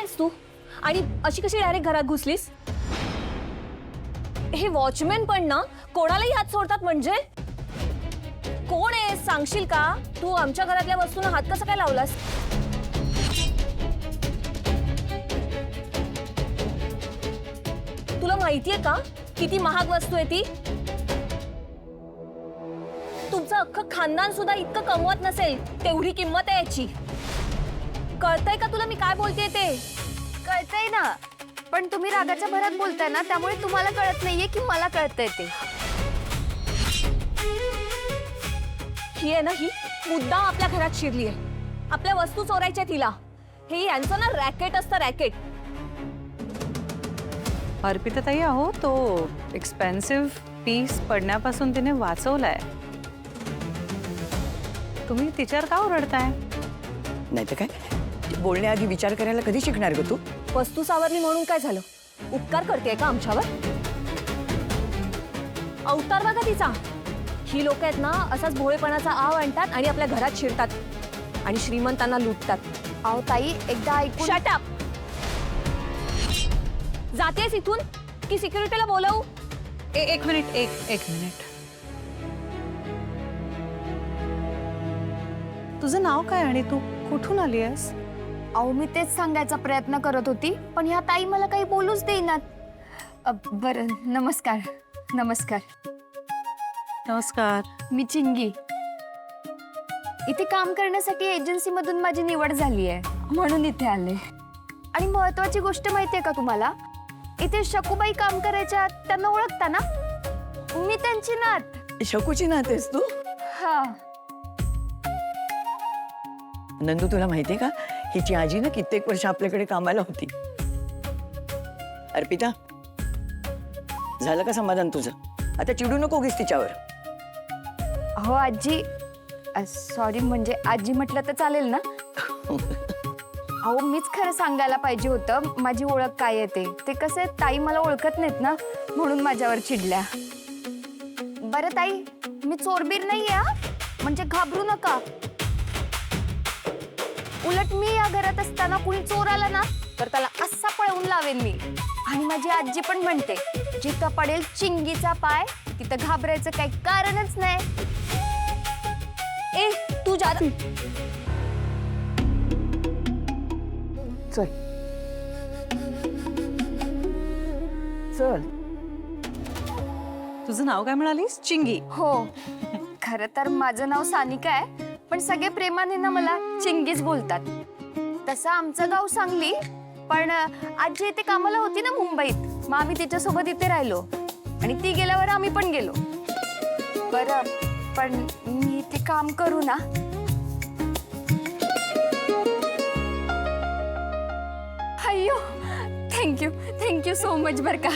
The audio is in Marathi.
आहेस तू? आणि अशी कशी डायरेक्ट घरात घुसलीस? हे वॉचमॅन पण ना कोणालाही हात सोडतात म्हणजे? कोण आहे सांगशील का? तू आमच्या घरातल्या वस्तूंना हात कसा काय लावलास? तुला माहितीये का किती महाग वस्तू आहे ती? तुमचं अख्खं खानदान सुद्धा इतकं कमवत नसेल तेवढी किंमत आहे याची. कळतंय का तुला मी काय बोलतेय ते? कळतंय ना, पण तुम्ही रागाच्या भरात बोलताय ना, त्यामुळे तुम्हाला कळत नाहीये की मला कळतंय ते. ही आहे ना, ही मुद्दाम आपल्या घरात शिरली आहे. आपल्या वस्तू चोरायच्या तिला. हे यांचं ना रॅकेट असतं, रॅकेट. अर्पिता ताई, अहो तो एक्सपेन्सिव्ह पीस पडण्यापासून तिने वाचवलाय. तुम्ही तिच्यावर का ओरडताय? नाही तर काय, बोलण्याआधी विचार करायला कधी शिकणार ग तू? वस्तू सावरली म्हणून काय झालं? उपकार करतेय का आमच्यावर? अवतार बघा तिचा. ही लोक आहेत ना असाच भोळेपणाचा आव आणतात आणि आपल्या घरात शिरतात आणि श्रीमंतांना लुटतात. अहो ताई, एकदा ऐकून. Shut up. जातेस इथून की सिक्युरिटीला बोलवू? एक मिनिट, एक मिनिट. तुझं नाव काय आणि तू कुठून आली आहेस? अहो मी तेच सांगायचा प्रयत्न करत होती, पण ह्या ताई मला काही बोलूच देईनात. बरं, नमस्कार. नमस्कार. नमस्कार. मी चिंगी. इथे काम करण्यासाठी एजन्सीमधून माझी निवड झाली आहे, म्हणून इथे आले. आणि महत्वाची गोष्ट माहितीये का तुम्हाला? इथे शकूबाई काम करायच्या, त्यांना ओळखता ना? मी त्यांची नात. शकूची नात आहेस तू? हा. नंदू, तुला माहितीये का, हिची आजी ना कित्येक वर्ष आपल्याकडे कामाला होती. अर्पिता, झालं का समाधान तुझं? आता चिडू नको गीस तिच्यावर. हो आजी, सॉरी, म्हणजे आजी म्हटलं तर चालेल ना? अहो मीच खरं सांगायला पाहिजे होतं माझी ओळख काय आहे ते. कसं आहे, ताई मला ओळखत नाहीत ना, म्हणून माझ्यावर चिडल्या. बरं ताई, मी चोरबीर नाही आहे, म्हणजे घाबरू नका. उलट मी या घरात असताना कुणी चोर आला ना तर त्याला असा पळवून लावेन मी. आणि माझी आजी पण म्हणते, जिथं पडेल चिंगीचा पाय तिथं घाबरायचं काही कारणच नाही. ए तू जा. चल चल. तुझं नाव काय म्हणालीस? चिंगी. हो, खरं तर माझं नाव सानिका आहे, पण सगळे प्रेमाने ना मला चिंगीच बोलतात. तसं आमचं गाव सांगली, पण आजी इथे कामाला होती ना मुंबईत, मग आम्ही तिच्यासोबत इथे राहिलो आणि ती गेल्यावर आम्ही पण गेलो. बरं, पण मी इथे काम करू ना? अय्यो, थँक्यू सो मच बरं का.